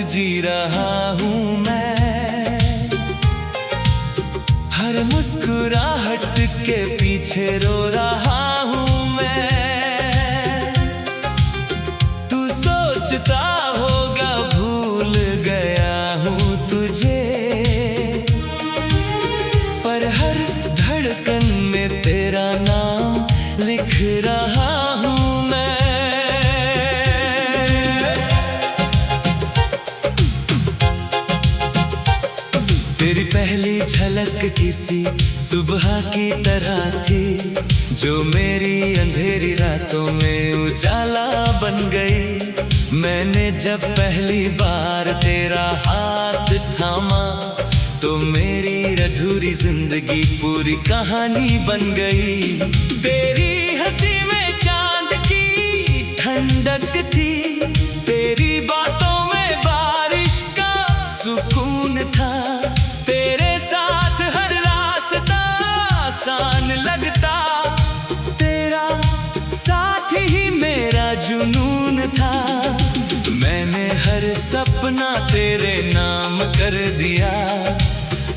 जी रहा हूँ मैं। हर मुस्कुराहट के पीछे रो रहा हूँ मैं। तू सोचता होगा भूल गया हूँ तुझे, पर हर धड़कन में तेरा नाम लिख रहा हूँ मैं। तेरी पहली झलक किसी सुबह की तरह थी, जो मेरी अंधेरी रातों में उजाला बन गई। मैंने जब पहली बार तेरा हाथ थामा, तो मेरी अधूरी जिंदगी पूरी कहानी बन गई। तेरी हंसी में चांद की ठंडक थी, तेरी बातों में बारिश का सुकून था। तेरे साथ हर रास्ता आसान लगता, तेरा साथ ही मेरा जुनून था। मैंने हर सपना तेरे नाम कर दिया,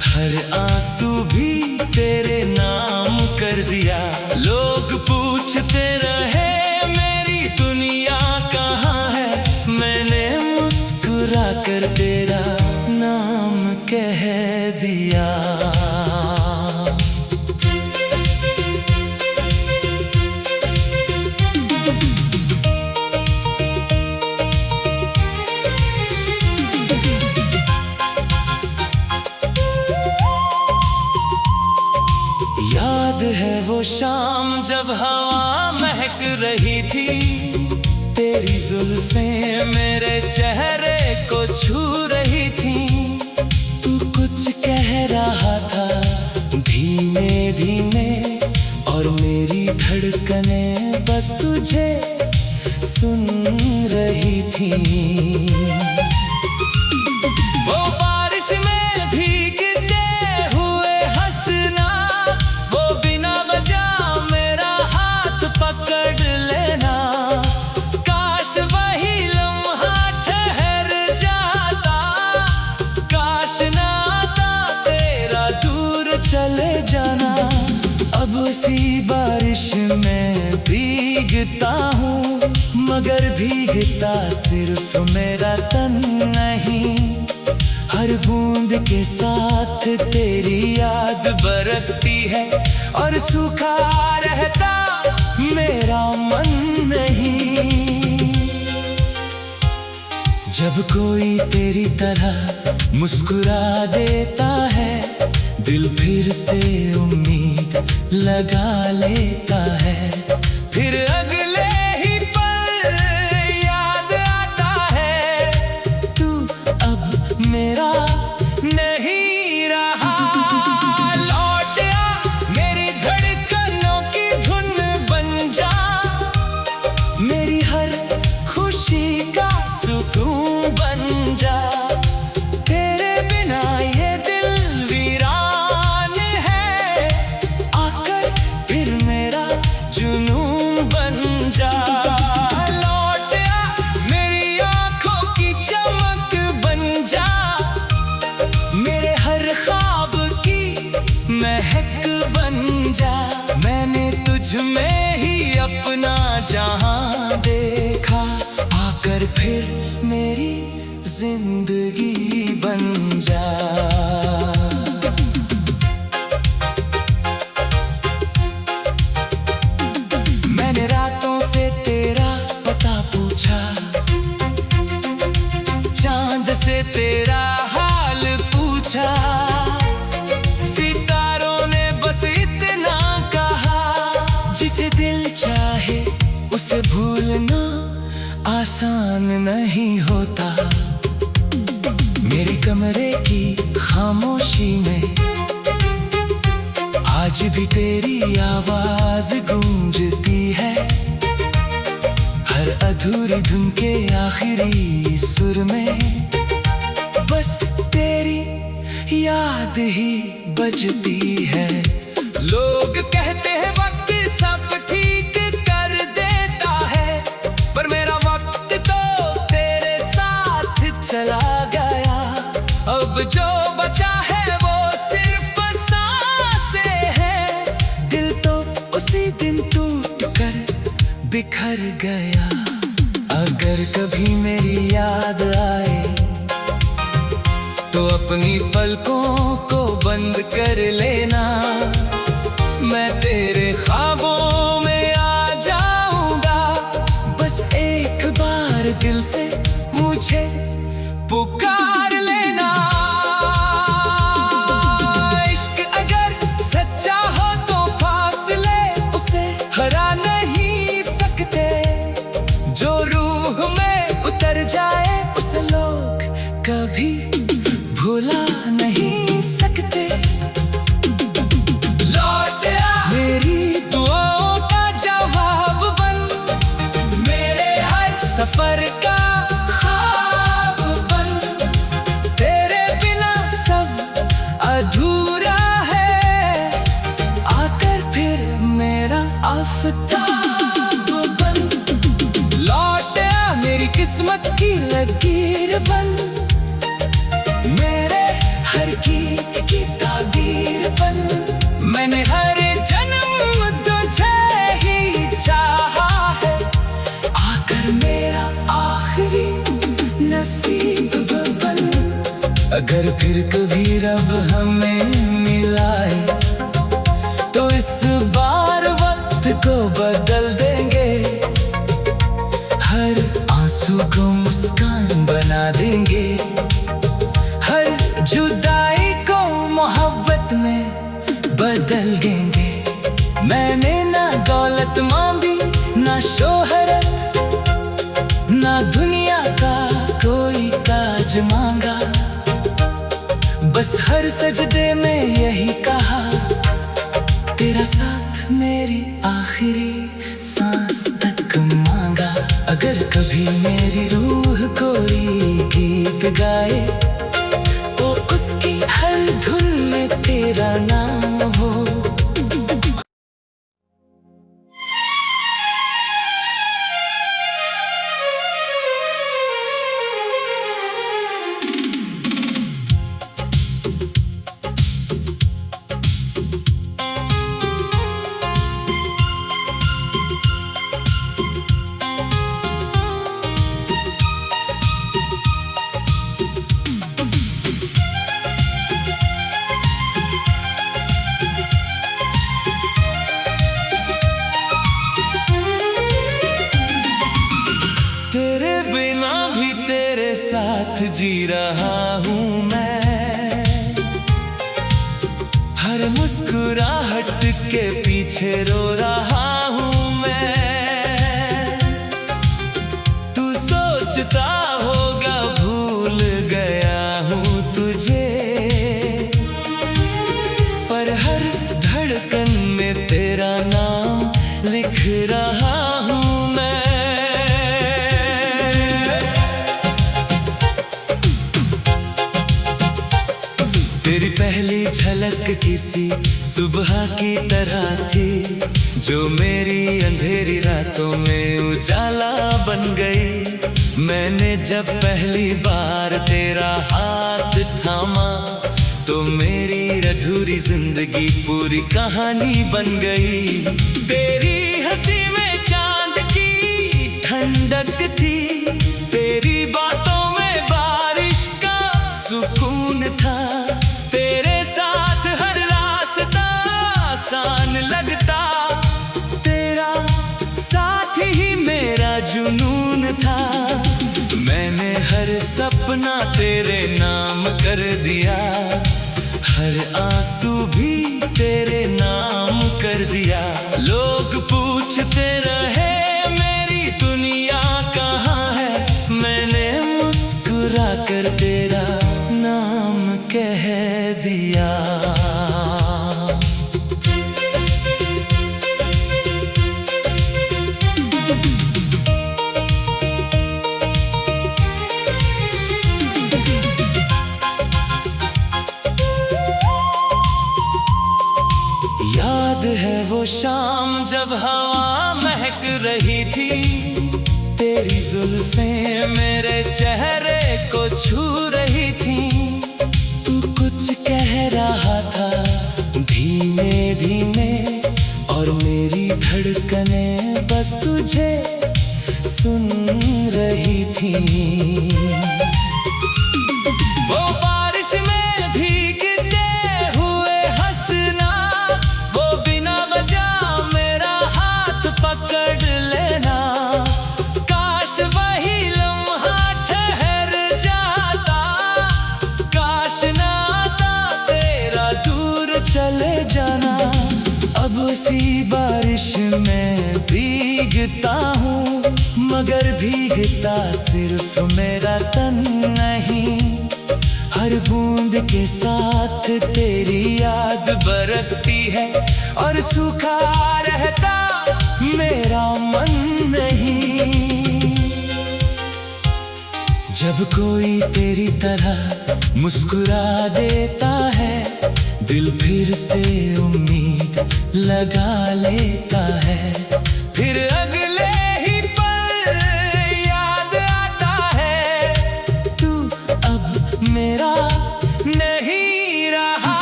हर आंसू भी तेरे नाम कर दिया। लोग पूछते रहे मेरी दुनिया कहाँ है, मैंने मुस्कुरा कर तेरा नाम कह दिया। याद है वो शाम जब हवा महक रही थी, तेरी जुल्फें मेरे चेहरे को छू रही थी। तू कुछ कह रहा था धीमे धीमे, और मेरी धड़कनें बस तुझे सुन रही थी। वो बारिश में भीगते हुए हंसना, वो बिना वजह मेरा हाथ पकड़ लेना। काश वही लम्हा ठहर जाता, काश ना आता तेरा दूर चले जाना। अब उसी बारिश में भीगता हूँ, मगर भीगता सिर्फ मेरा तन नहीं। हर बूंद के साथ तेरी याद बरसती है, और सूखा रहता मेरा मन नहीं। जब कोई तेरी तरह मुस्कुरा देता है, दिल फिर से उम्मीद लगा लेता है। फिर अगले ही पल याद आता है, तू अब मेरा नहीं रहा। लौट आ मेरी धड़कनों की धुन बन जा, मेरी हर खुशी का सुकून बन जा। तेरे बिना ये दिल वीरान है, आकर फिर मेरा जुनून बन जा। लौट आ मेरी आंखों की चमक बन जा, मेरे हर ख्वाब की महक बन जा। मैंने तुझ में ही अपना जहां देखा, आकर फिर मेरी जिंदगी बन जा। मैंने रातों से तेरा पता पूछा, चांद से तेरा हाल पूछा। सितारों ने बस इतना कहा, जिसे दिल चाहे उसे भूलना आसान नहीं होता। मेरे कमरे की खामोशी में आज भी तेरी आवाज गूंजती है। हर अधूरी धुन के आखिरी सुर में बस तेरी याद ही बजती है। लोग कहते हैं वक्त सब ठीक कर देता है, पर मेरा वक्त तो तेरे साथ चला उसी दिन टूट कर बिखर गया। अगर कभी मेरी याद आए तो अपनी पलकों को बंद कर लेना। मैं तेरे ख्वाबों में आ जाऊंगा, बस एक बार दिल से मुझे पुकार लेना। इश्क अगर सच्चा हो तो फासले उसे हरा नहीं सकते। जो रूह में उतर जाए उसे लोग कभी भुला नहीं सकते। लौट आ मेरी दुआओं का जवाब बन, मेरे हर सफर का ख्वाब बन। तेरे बिना सब अधूरा है, आकर फिर मेरा आफताब बन। लौट आ मेरी किस्मत की लकीर बन, मेरे हर गीत की ताबीर बन। मैंने हर जन्म तुझे ही चाहा है, आकर मेरा आखिरी नसीब बन। अगर फिर कभी रब हमें मिलाए तो इस बार वक्त को बदल देंगे। हर आंसू को मुस्कान बना देंगे, हर जुदाई को मोहब्बत में बदल देंगे। मैंने ना दौलत मांगी, ना शोहरत, ना दुनिया का कोई ताज मांगा। बस हर सजदे में यही कहा, तेरा साथ मेरी आखिरी सांस तक मांगा। अगर कभी मेरी रूह कोई गीत गाए तो उसकी हर धुन में तेरा नाम हो। तेरे बिना भी तेरे साथ जी रहा हूँ मैं। हर मुस्कुराहट के पीछे रो रहा हूँ मैं। तू सोचता होगा भूल गया हूँ तुझे, पर हर धड़कन में तेरा नाम लिख रहा हूँ मैं। तेरी पहली झलक किसी सुबह की तरह थी, जो मेरी अंधेरी रातों में उजाला बन गई। मैंने जब पहली बार तेरा हाथ थामा तो मेरी अधूरी जिंदगी पूरी कहानी बन गई। तेरी हंसी में चांद की ठंडक थी, तेरी बातों में बारिश का सुकून था। तेरे साथ हर रास्ता आसान लगता, तेरा साथ ही मेरा जुनून था। मैंने हर सपना तेरे नाम कर दिया, हर आंसू भी तेरे नाम कर दिया। लोग पूछते रहे मेरी दुनिया कहाँ है, मैंने मुस्कुरा कर तेरा नाम कह दिया। याद है वो शाम जब हवा महक रही थी, तेरी जुल्फें मेरे चेहरे को छू रही थी। तू कुछ कह रहा था धीमे धीमे और मेरी धड़कनें बस तुझे सुन रही थी। वो बारिश में भीगते हुए हंसना, वो बिना वजह मेरा हाथ पकड़ लेना। काश वही लम्हा ठहर जाता, काश ना आता तेरा दूर चले जाना। अब उसी बारिश में भीगता हूँ, मगर भीगता सिर्फ मेरा तन नहीं। हर बूंद के साथ तेरी याद बरसती है, और सूखा रहता मेरा मन नहीं। जब कोई तेरी तरह मुस्कुरा देता है, दिल फिर से उम्मीद लगा लेता है। फिर अगले ही पल याद आता है, तू अब मेरा नहीं रहा।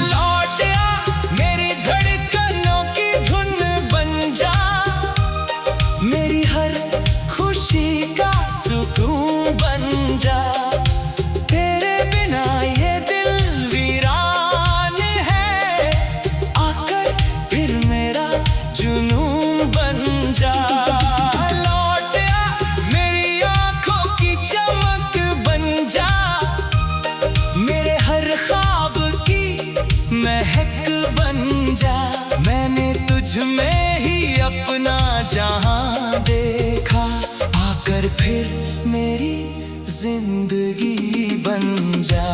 लौट आ मेरी धड़कनों की धुन बन जा, मेरी हर खुशी का सुकून बन जा। तेरे बिना ये दिल वीरान है, आकर फिर मेरा जुनून बन जा। लौट आ मेरी आंखों की चमक बन जा, मेरे हर ख्वाब की महक बन जा। मैंने तुझ में ही अपना जहां देखा, आकर फिर मेरी जिंदगी बन जा।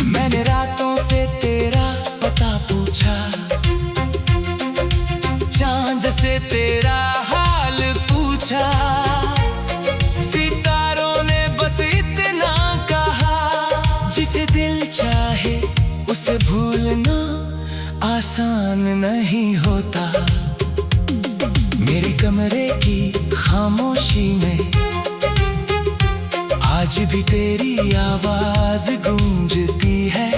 मैंने रातों से तेरा पता पूछा, चांद से तेरा हाल पूछा। सितारों ने बस इतना कहा, जिसे दिल चाहे उसे भूलना आसान नहीं होता। मेरे कमरे की खामोशी में आज भी तेरी आवाज गूंजती है।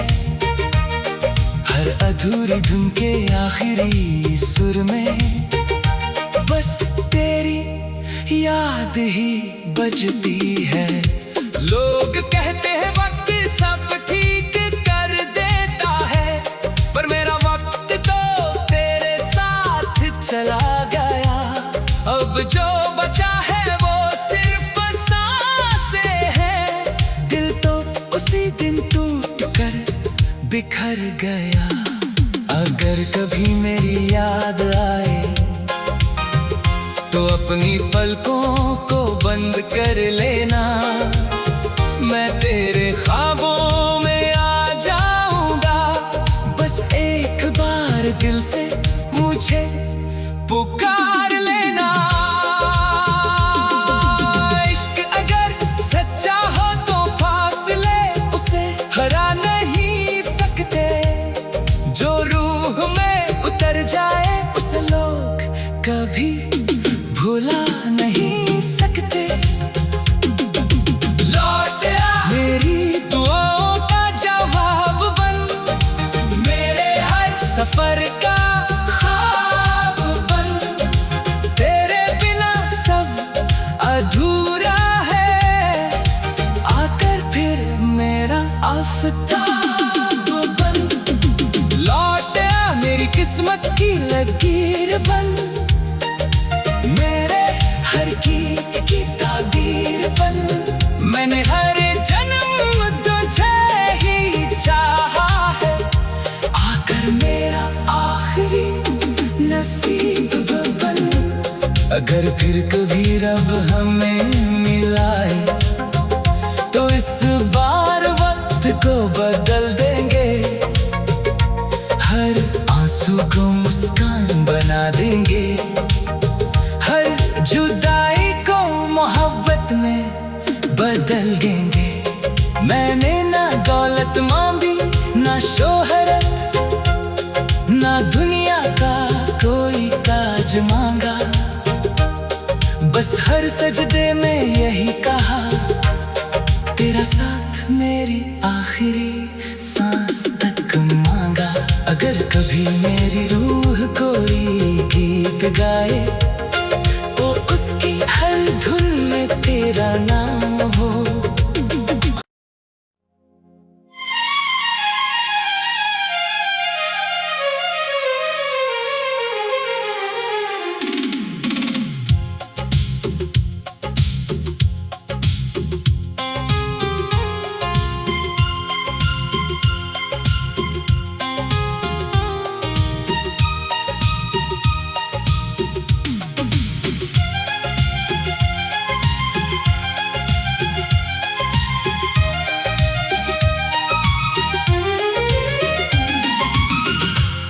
हर अधूरी धुन के आखिरी सुर में बस तेरी याद ही बजती है। लोग कहते हैं वक्त सब ठीक कर देता है, पर मेरा वक्त तो तेरे साथ चला गया। अब जो बचा है वो सिर्फ सांसें हैं, दिल तो उसी दिन टूट कर बिखर गया। अगर कभी मेरी याद आए तो अपनी पलकों को बंद कर लेना। मैं तेरे ख्वाबों में आ जाऊंगा, बस एक बार दिल से मुझे पुकार लेना। इश्क अगर सच्चा हो तो फासले उसे हरा नहीं सकते। जो रूह में उतर जाए उसे लोग कभी भुला नहीं सकते। लौट आ मेरी दुआओं का जवाब बन, मेरे हर सफर का ख्वाब बन। तेरे बिना सब अधूरा है, आकर फिर मेरा आफताब बन। लौट आ मेरी किस्मत की लकीर बन, मेरे हर गीत की ताबीर बन। मैंने हर जन्म तुझे ही चाहा है, आकर मेरा आखिरी नसीब बन। अगर फिर कभी रब हमें मिलाए तो इस बार वक्त को बदल देंगे। हर आंसू को मुस्कान बना देंगे, हर जुदाई को मोहब्बत में बदल देंगे। मैंने ना दौलत मांगी, ना शोहरत, ना दुनिया का कोई ताज मांगा। बस हर सजदे में यही कहा, तेरा साथ मेरी आखिरी सांस तक मांगा। अगर कभी मेरी रूह कोई गीत गाए तो उसकी हर धुन में तेरा नाम हो।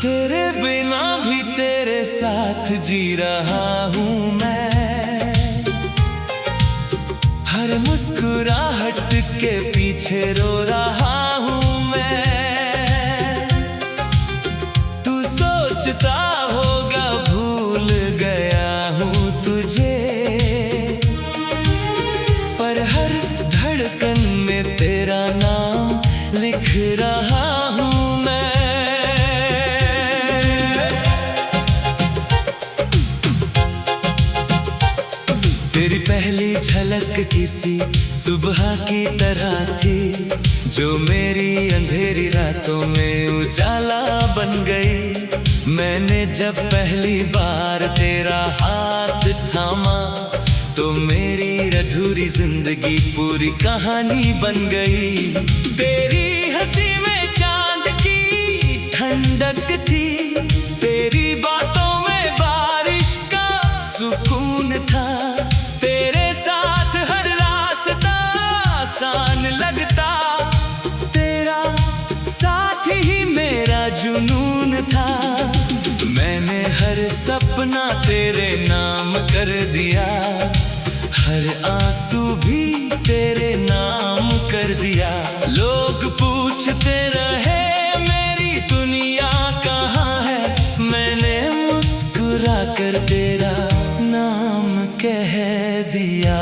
तेरे बिना भी तेरे साथ जी रहा हूँ मैं। हर मुस्कुराहट के पीछे रो रहा हूँ मैं। तू सोचता होगा भूल गया हूँ तुझे, पर हर धड़कन में तेरा नाम लिख रहा हूँ मैं। तेरी पहली झलक किसी सुबह की तरह थी, जो मेरी अंधेरी रातों में उजाला बन गई। मैंने जब पहली बार तेरा हाथ थामा तो मेरी अधूरी जिंदगी पूरी कहानी बन गई। तेरी हंसी में चांद की ठंडक थी, तेरी बातों में बारिश का सुकून था। तेरे साथ हर रास्ता आसान लगता, तेरा साथ ही मेरा जुनून था। मैंने हर सपना तेरे नाम कर दिया, हर आंसू भी तेरे नाम कर दिया। लोग पूछते रहे मेरी दुनिया कहाँ है, मैंने मुस्कुरा कर तेरा नाम कह दिया।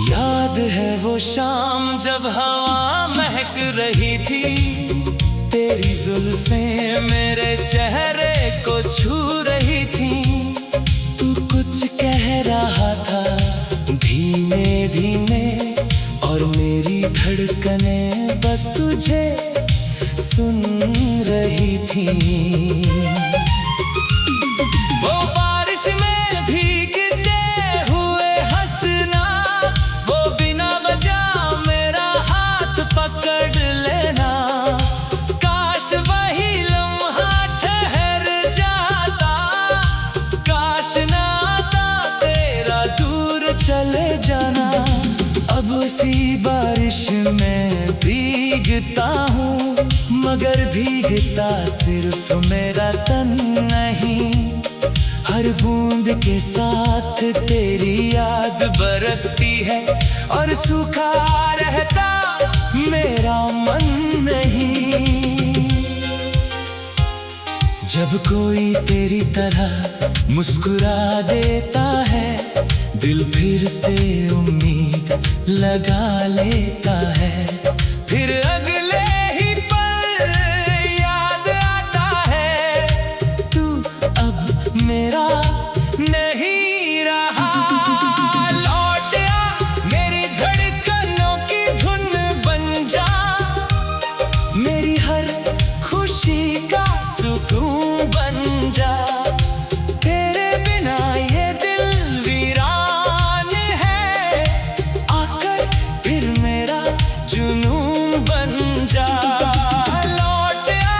याद है वो शाम जब हवा महक रही थी, तेरी जुल्फें मेरे चेहरे को छू रही थी। तू कुछ कह रहा था धीमे धीमे, और मेरी धड़कनें बस तुझे सुन रही थी। वो बारिश में भीगते हुए हंसना, वो बिना वजह मेरा हाथ पकड़ लेना। काश वही लम्हा ठहर जाता, काश ना आता तेरा दूर चले जाना। अब उसी बारिश में भीगता हूँ, मगर भीगता सिर्फ मेरा तन नहीं। हर बूंद के साथ तेरी याद बरसती है, और सूखा रहता मेरा मन नहीं। जब कोई तेरी तरह मुस्कुरा देता है, दिल फिर से उम्मीद लगा लेता है। फिर अगले ही पल याद आता है, तू अब मेरा नहीं रहा। लौट आ मेरी धड़कनों की धुन बन जा, मेरी हर खुशी का सुकून बन जा। तेरे बिना ये दिल वीरान है, आकर फिर मेरा जुनून बन जा। लौट आ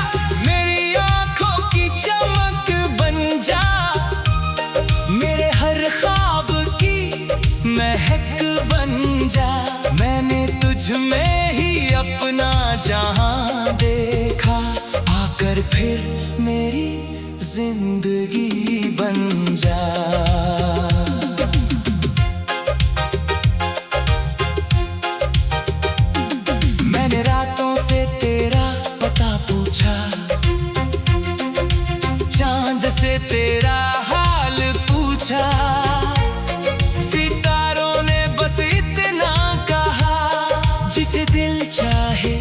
मेरी आंखों की चमक बन जा, मेरे हर ख्वाब की महक बन जा। मैंने तुझ में ही अपना जहां देखा, आकर फिर मेरी जिंदगी बन जा। तेरा हाल पूछा, सितारों ने बस इतना कहा, जिसे दिल चाहे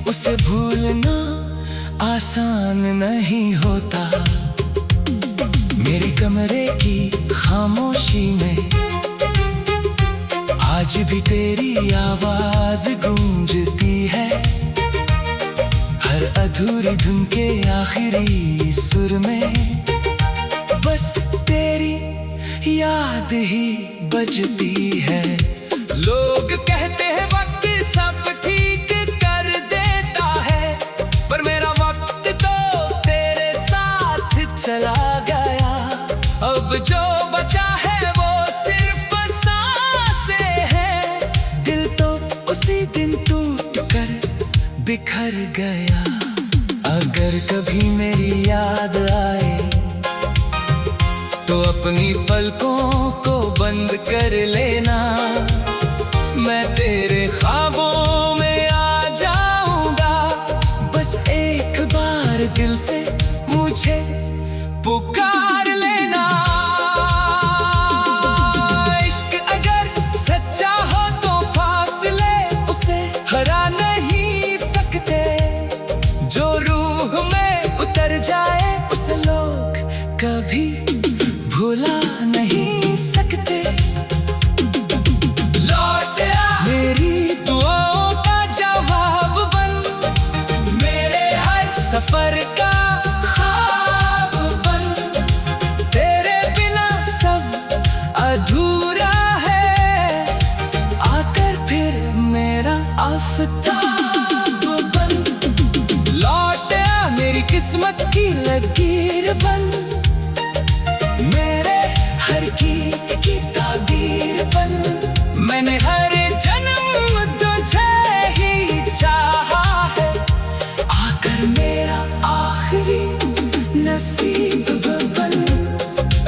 उसे भूलना आसान नहीं होता। मेरे कमरे की खामोशी में आज भी तेरी आवाज गूंजती है, हर अधूरी धुन के आखिरी सुर में बस तेरी याद ही बजती है। लोग कहते हैं वक्त सब ठीक कर देता है, पर मेरा वक्त तो तेरे साथ चला गया। अब जो बचा है वो सिर्फ सांसें हैं, दिल तो उसी दिन टूट कर बिखर गया। अगर कभी मेरी याद आए तो अपनी पलकों को बंद कर लेना, मैं तेरे ख्वाबों में आ जाऊंगा। बस एक बार दिल से मुझे पुकार लेना। इश्क अगर सच्चा हो तो फासले उसे हरा नहीं सकते, जो रूह में उतर जाए उसे लोग कभी भुला नहीं सकते। लौट आ मेरी दुआओं का जवाब बन, मेरे हर सफर का ख्वाब बन। तेरे बिना सब अधूरा है, आकर फिर मेरा आफताब बन। लौट आ मेरी किस्मत की लकीर बन, मेरे हर गीत की ताबीर बन। मैंने हर जन्म तुझे ही चाहा है, आकर मेरा आखिरी नसीब बन।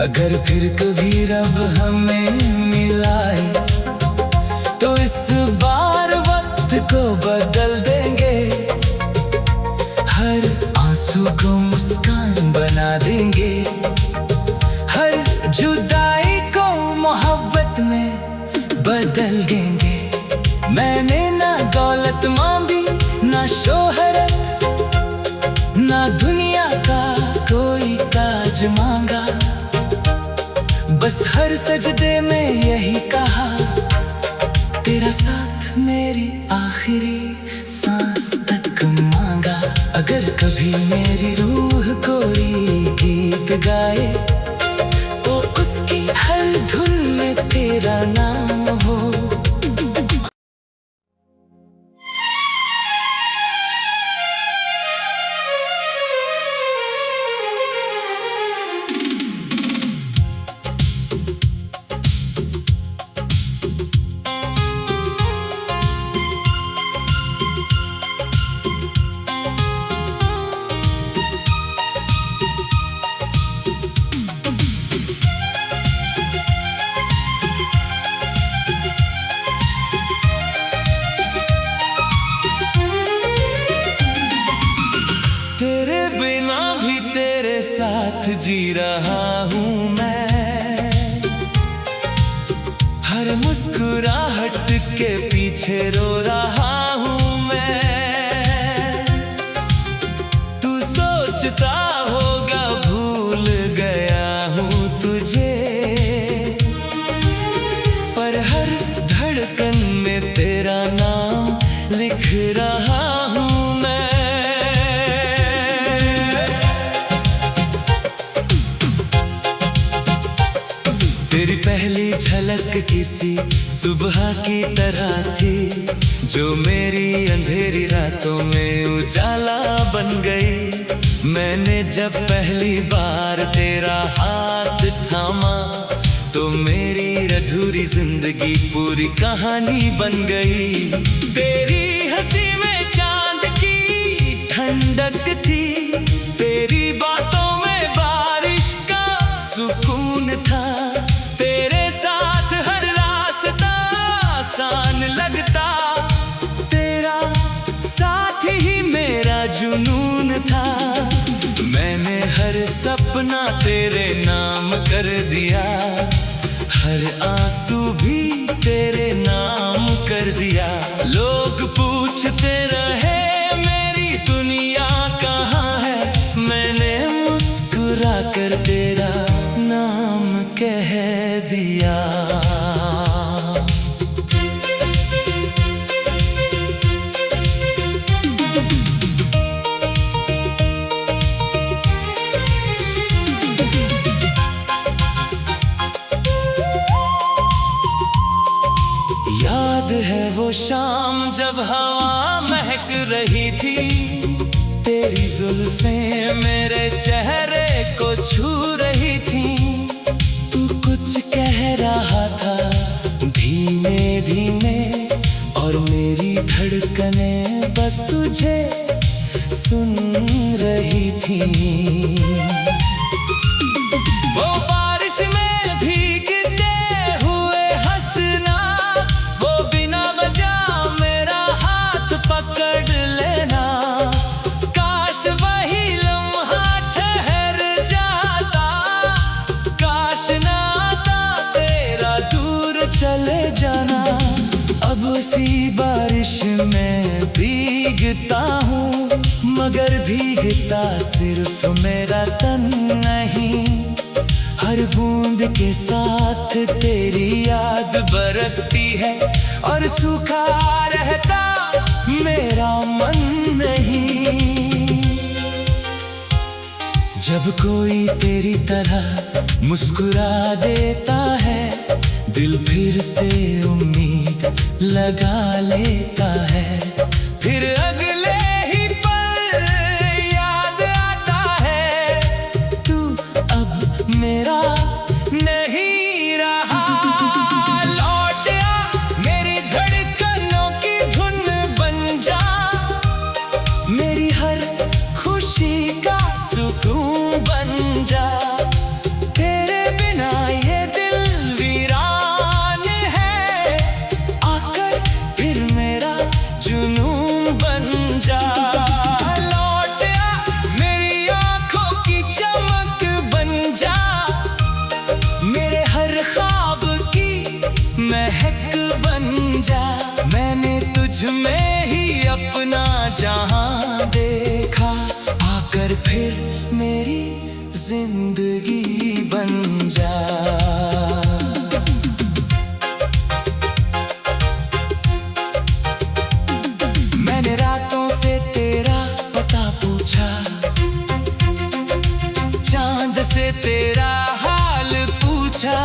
अगर फिर कभी रब हमें मिलाए तो इस बार वक्त को बदल देंगे, हर आंसू को मुस्कान बना देंगे, हर जुदाई को मोहब्बत में बदल देंगे। मैंने ना दौलत मांगी, ना शोहरत, ना दुनिया का कोई ताज मांगा, बस हर सजदे में यही कहा, तेरा साथ मेरी आखिरी सांस तक मांगा। अगर कभी मेरी रूह कोई गीत गाए तो उसकी हर धुन में तेरा नाम हो। तेरे बिना भी तेरे साथ जी रहा हूँ मैं, हर मुस्कुराहट के पीछे रो रहा हूँ मैं। तू सोचता होगा भूल गया हूँ तुझे, पर हर धड़कन में तेरा नाम लिख रहा हूँ मैं। तेरी पहली झलक किसी सुबह की तरह थी, जो मेरी अंधेरी रातों में उजाला बन गई। मैंने जब पहली बार तेरा हाथ थामा तो मेरी अधूरी जिंदगी पूरी कहानी बन गई। तेरी हंसी में चांद की ठंडक थी, तेरी बातों में बारिश का सुकून था। तेरे साथ हर रास्ता आसान लगता, तेरा साथ ही मेरा जुनून था। मैंने हर सपना तेरे दिया, हर आंसू भी तेरे नाम कर दिया। लोग पूछते रहे मेरी दुनिया कहाँ है, मैंने मुस्कुरा कर तेरा नाम कह दिया। याद है वो शाम जब हवा महक रही थी, तेरी जुल्फें मेरे चेहरे को छू रही थी। तू कुछ कह रहा था धीमे धीमे, और मेरी धड़कनें बस तुझे सुन रही थी। वो बारिश में भीगते हुए हंसना, वो बिना वजह मेरा हाथ पकड़ लेना। काश वही लम्हा ठहर जाता, काश ना आता तेरा दूर चले जाना। अब उसी बारिश में भीगता हूँ, मगर भीगता सिर्फ मेरा तन नहीं। हर बूंद के साथ तेरी याद बरसती है, और सूखा रहता मेरा मन नहीं। जब कोई तेरी तरह मुस्कुरा देता है, दिल फिर से उम्मीद लगा लेता है। फिर अगले ही पल याद आता है, तू अब मेरा नहीं रहा। लौट आ मेरी धड़कनों की धुन बन जा, मेरी हर खुशी का सुकून बन जा। तेरे बिना ये दिल वीरान है, आकर फिर मेरा जुनून बन जा। लौट आ मेरी आंखों की चमक बन जा, मेरे हर ख्वाब की महक बन जा। मैंने तुझ में ही अपना जहां देखा, आकर फिर मेरी जिंदगी बन जा। मैंने रातों से तेरा पता पूछा, चांद से तेरा हाल पूछा।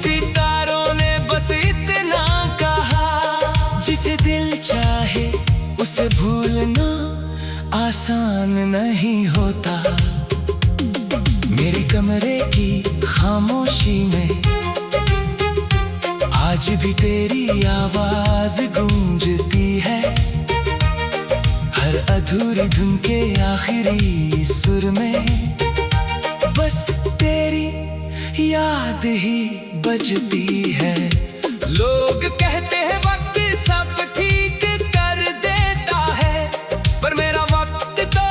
सितारों ने बस इतना कहा, जिसे दिल चाहे उसे भूलना आसान नहीं होता। मेरे कमरे की खामोशी में आज भी तेरी आवाज गूंजती है। हर अधूरी धुन के आखिरी सुर में बस तेरी याद ही बजती है। लोग कहते हैं वक्त सब ठीक कर देता है, पर मेरा वक्त तो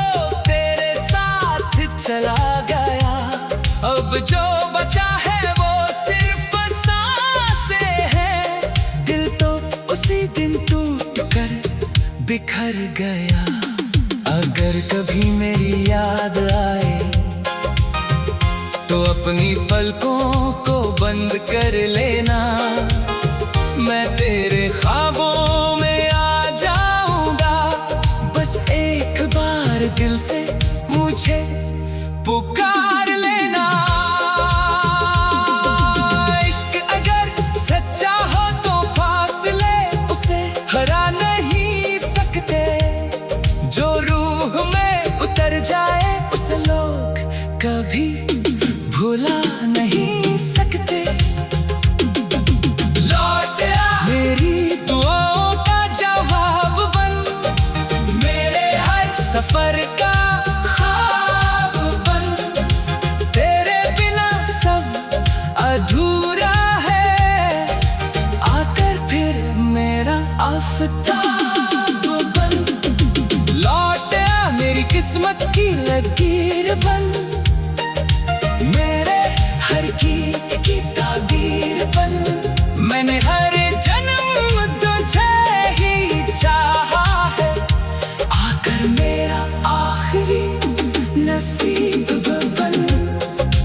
तेरे साथ चला गया। अब जो बचा है वो सिर्फ सांसें हैं, दिल तो उसी दिन टूट कर बिखर गया। अगर कभी मेरी याद आए तो अपनी पलकों को बंद कर लेना, मैं तेरे ख्वाबों में आ जाऊंगा। बस एक बार दिल से मुझे पुकार लेना। इश्क अगर सच्चा हो तो फासले उसे हरा नहीं सकते। जो रूह में उतर जाए उसे लोग कभी भुला नहीं सकते। लौट आ मेरी दुआओं का जवाब बन, मेरे हर सफर का ख्वाब बन। तेरे बिना सब अधूरा है, आकर फिर मेरा आफताब बन। लौट आ मेरी किस्मत की लकीर बन, मेरे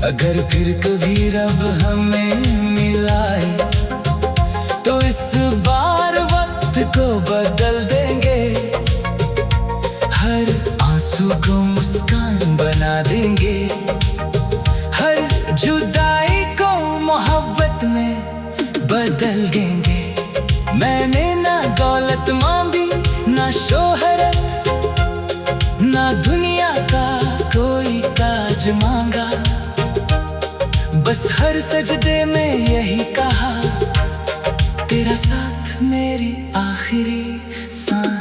अगर फिर कभी रब हमें मिलाए तो इस बार वक्त को बदल देंगे, हर आंसू को मुस्कान बना देंगे, हर जुदाई को मोहब्बत में बदल देंगे। मैंने ना दौलत मांगी, ना शोहरत, ना दुनिया का कोई ताज मांगा, बस हर सजदे में यही कहा, तेरा साथ मेरी आखिरी सांस।